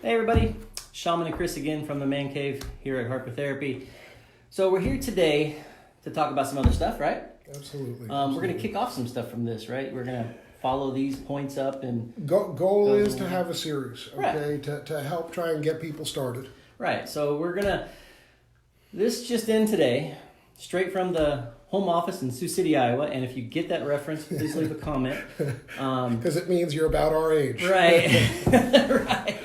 Hey everybody, Shaman and Chris again from the Man Cave here at Harper Therapy. So we're here today to talk about some other stuff, right? Absolutely. We're going to kick off some stuff from this, right? We're going to follow these points up and... Goal is to have a series, okay? Right. To help try and get people started. Right, so we're going to... This just in today, straight from the home office in Sioux City, Iowa, and if you get that reference, please leave a comment. Because it means you're about our age. Right, right.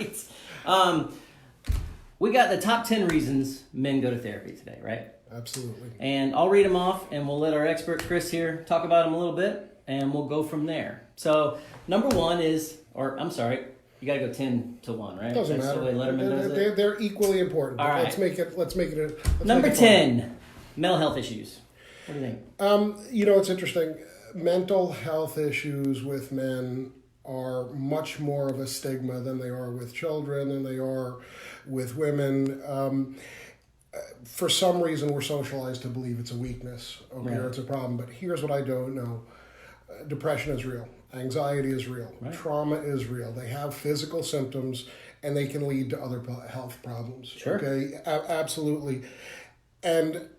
We got the top 10 reasons men go to therapy today, right? Absolutely. And I'll read them off, and we'll let our expert Chris here talk about them a little bit, and we'll go from there. So number one is, or I'm sorry, you got to go 10 to 1, right? Doesn't That's matter. The way Letterman does it. They're equally important. All right. Let's make it. Number 10, mental health issues. What do you think? It's interesting. Mental health issues with men are much more of a stigma than they are with children, than they are with women. For some reason, we're socialized to believe it's a weakness, okay, Right. or it's a problem. But here's what I don't know. Depression is real. Anxiety is real. Right. Trauma is real. They have physical symptoms, and they can lead to other health problems. Sure. Okay, absolutely. And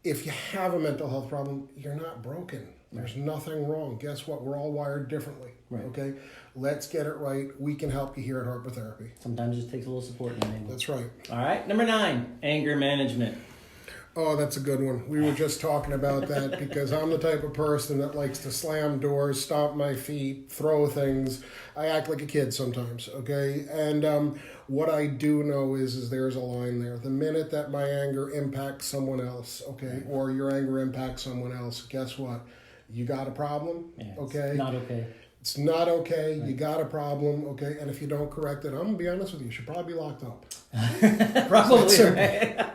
if you have a mental health problem, you're not broken. There's nothing wrong. Guess what? We're all wired differently. Right. Okay? Let's get it right. We can help you here at Harper Therapy. Sometimes it just takes a little support in the name. That's right. All right, number 9, anger management. Oh, that's a good one. We were just talking about that because I'm the type of person that likes to slam doors, stomp my feet, throw things. I act like a kid sometimes, okay? And what I do know is there's a line there. The minute that my anger impacts someone else, okay, or your anger impacts someone else, guess what? You got a problem, okay? It's not okay. It's not okay. Right. You got a problem, okay? And if you don't correct it, I'm going to be honest with you should probably be locked up. Probably, right?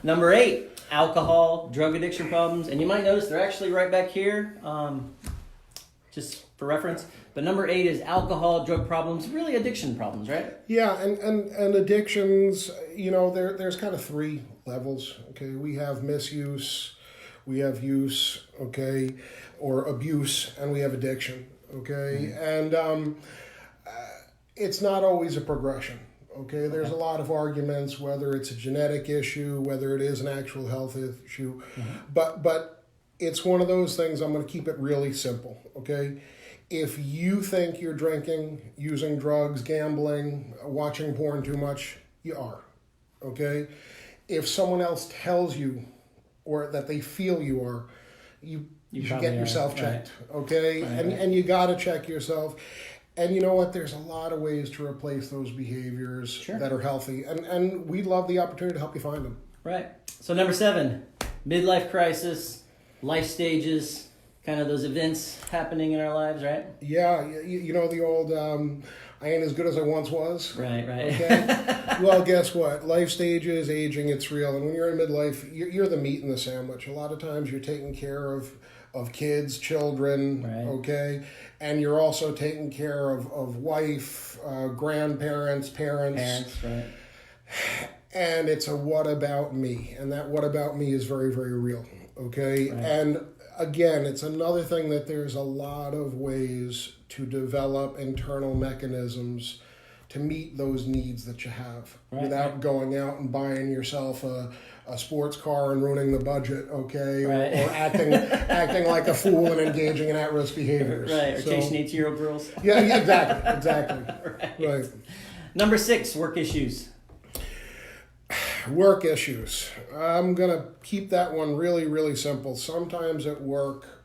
Number 8, alcohol, drug addiction problems. And you might notice they're actually right back here, just for reference. But number 8 is alcohol, drug problems, really addiction problems, right? Yeah, and addictions, there's kind of 3 levels, okay? We have misuse, we have use, okay, or abuse, and we have addiction, okay? Mm-hmm. And it's not always a progression. Okay, there's a lot of arguments whether it's a genetic issue, whether it is an actual health issue, but it's one of those things. I'm going to keep it really simple. Okay, if you think you're drinking, using drugs, gambling, watching porn too much, you are. Okay, if someone else tells you or that they feel you are, you should get yourself checked. Right. Okay, right. And you got to check yourself. And you know what? There's a lot of ways to replace those behaviors that are healthy. And we'd love the opportunity to help you find them. Right. So number 7, midlife crisis, life stages, kind of those events happening in our lives, right? Yeah. You know the old, I ain't as good as I once was. Right. Okay. Well, guess what? Life stages, aging, it's real. And when you're in midlife, you're the meat in the sandwich. A lot of times you're taking care of kids, children, okay? And you're also taking care of wife, grandparents, parents. Right. And it's a what about me? And that what about me is very, very real, okay? Right. And again, it's another thing that there's a lot of ways to develop internal mechanisms to meet those needs that you have without going out and buying yourself a sports car and ruining the budget, okay? Or acting like a fool and engaging in at-risk behaviors. Right, or chasing 18-year-old girls. Yeah, exactly. Right. Number 6, work issues. Work issues. I'm going to keep that one really, really simple. Sometimes at work,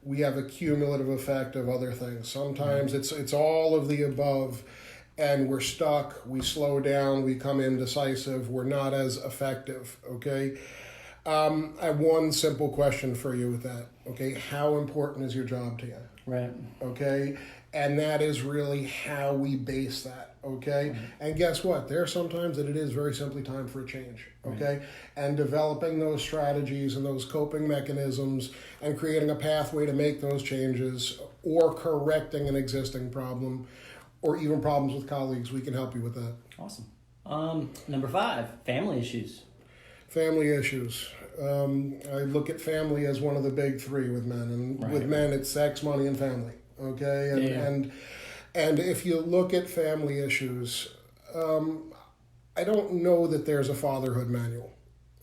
we have a cumulative effect of other things. Sometimes it's all of the above. And we're stuck, we slow down, we come indecisive, we're not as effective, okay? I have one simple question for you with that, okay? How important is your job to you? Right. Okay? And that is really how we base that, okay? And guess what? There are sometimes that it is very simply time for a change, okay? And developing those strategies and those coping mechanisms and creating a pathway to make those changes or correcting an existing problem or even problems with colleagues, we can help you with that. Awesome. Number 5, family issues. Family issues. I look at family as one of the big 3 with men. And with men, it's sex, money, and family. Okay? And And if you look at family issues, I don't know that there's a fatherhood manual.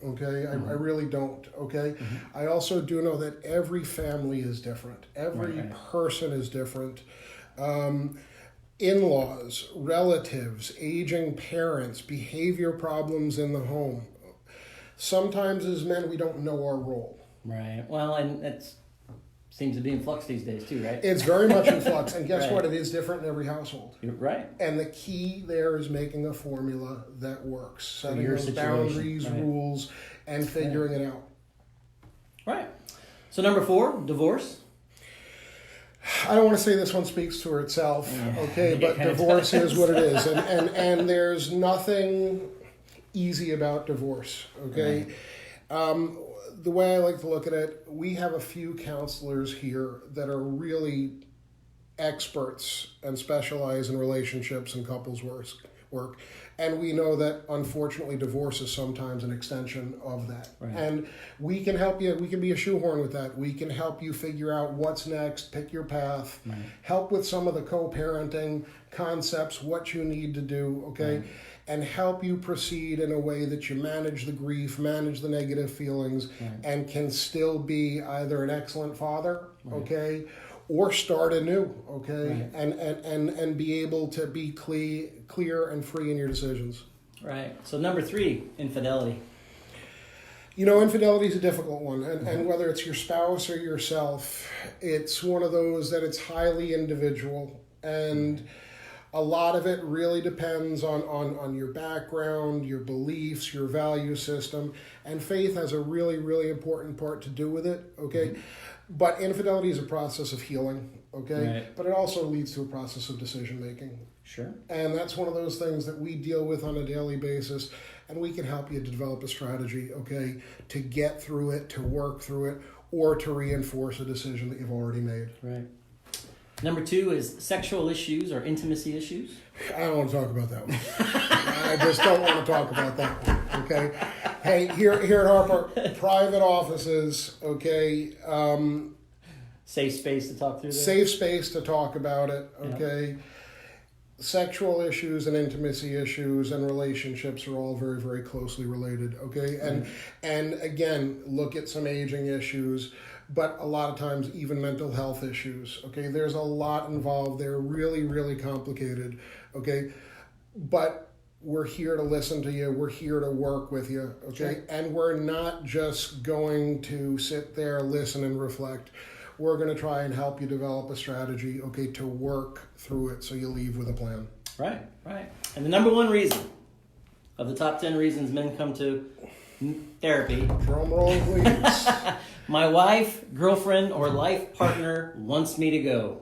Okay, I really don't. Okay, I also do know that every family is different. Every person is different. In-laws, relatives, aging parents, behavior problems in the home. Sometimes as men, we don't know our role. Right. Well, and it seems to be in flux these days too, right? It's very much in flux. And guess Right. what? It is different in every household. You're right. And the key there is making a formula that works. Setting your those situation, boundaries, right. rules, and figuring it out. Right. So number 4, divorce. I don't want to say this one speaks to itself, okay, It but kinda divorce does. is what it is. And there's nothing easy about divorce, okay? The way I like to look at it, we have a few counselors here that are really experts and specialize in relationships and couples work. And we know that, unfortunately, divorce is sometimes an extension of that. Right. And we can help you. We can be a shoehorn with that. We can help you figure out what's next, pick your path, help with some of the co-parenting concepts, what you need to do, okay? And help you proceed in a way that you manage the grief, manage the negative feelings, and can still be either an excellent father, okay, or start anew, okay, and be able to be clear and free in your decisions. Right. So number 3, infidelity. You know, infidelity is a difficult one, and whether it's your spouse or yourself, it's one of those that it's highly individual, and a lot of it really depends on your background, your beliefs, your value system, and faith has a really, really important part to do with it, okay? But infidelity is a process of healing, okay? Right. But it also leads to a process of decision making. Sure. And that's one of those things that we deal with on a daily basis, and we can help you to develop a strategy, okay, to get through it, to work through it, or to reinforce a decision that you've already made. Right. Number 2 is sexual issues or intimacy issues. I don't want to talk about that one. I just don't want to talk about that one, okay? Hey, here at Harper, private offices, okay, Safe space to talk through this. safe space to talk about it, okay? Sexual issues and intimacy issues and relationships are all very, very closely related, okay? And again, look at some aging issues, but a lot of times even mental health issues, okay? There's a lot involved. They're really, really complicated, okay? But we're here to listen to you. We're here to work with you, okay? Sure. And we're not just going to sit there, listen, and reflect. We're going to try and help you develop a strategy, okay, to work through it so you leave with a plan. Right, right. And the number 1 reason of the top 10 reasons men come to therapy. Drum roll, please. My wife, girlfriend, or life partner wants me to go.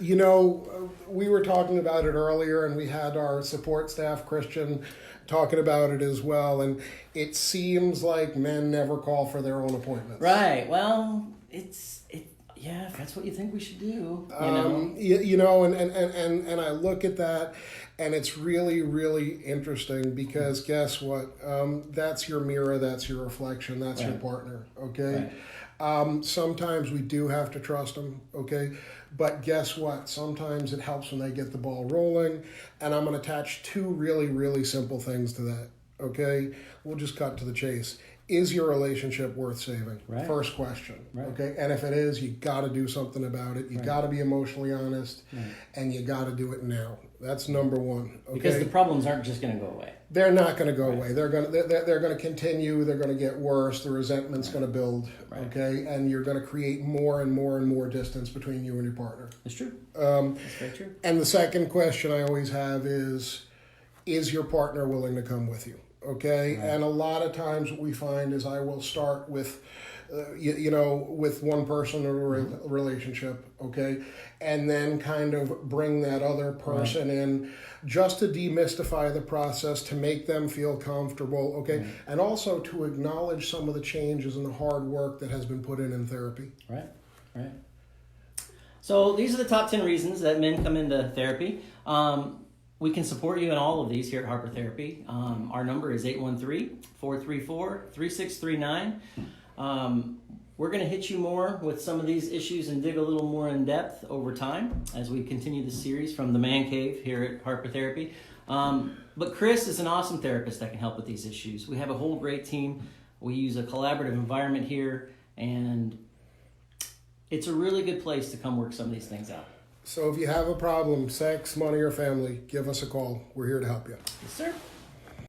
You know, we were talking about it earlier, and we had our support staff, Christian, talking about it as well. And it seems like men never call for their own appointments. Right. Well, yeah, if that's what you think we should do, you know. You know, and I look at that, and it's really, really interesting because guess what? That's your mirror, that's your reflection, that's your partner, okay? Right. Sometimes we do have to trust them, okay? But guess what? Sometimes it helps when they get the ball rolling, and I'm going to attach 2 really, really simple things to that, okay? We'll just cut to the chase. Is your relationship worth saving? Right. First question. Right. Okay. And if it is, you got to do something about it. You got to be emotionally honest, and you got to do it now. That's number 1. Okay. Because the problems aren't just going to go away. They're not going to go away. They're going to continue. They're going to get worse. The resentment's going to build. Right. Okay. And you're going to create more and more and more distance between you and your partner. That's true. That's very true. And the second question I always have is your partner willing to come with you? Okay, right. And a lot of times what we find is I will start with, with one person or a relationship, okay, and then kind of bring that other person in just to demystify the process, to make them feel comfortable, okay, and also to acknowledge some of the changes and the hard work that has been put in therapy. Right, right. So these are the top 10 reasons that men come into therapy. We can support you in all of these here at Harper Therapy. Our number is 813-434-3639. We're going to hit you more with some of these issues and dig a little more in depth over time as we continue the series from the Man Cave here at Harper Therapy. But Chris is an awesome therapist that can help with these issues. We have a whole great team. We use a collaborative environment here, and it's a really good place to come work some of these things out. So if you have a problem, sex, money, or family, give us a call. We're here to help you. Yes, sir.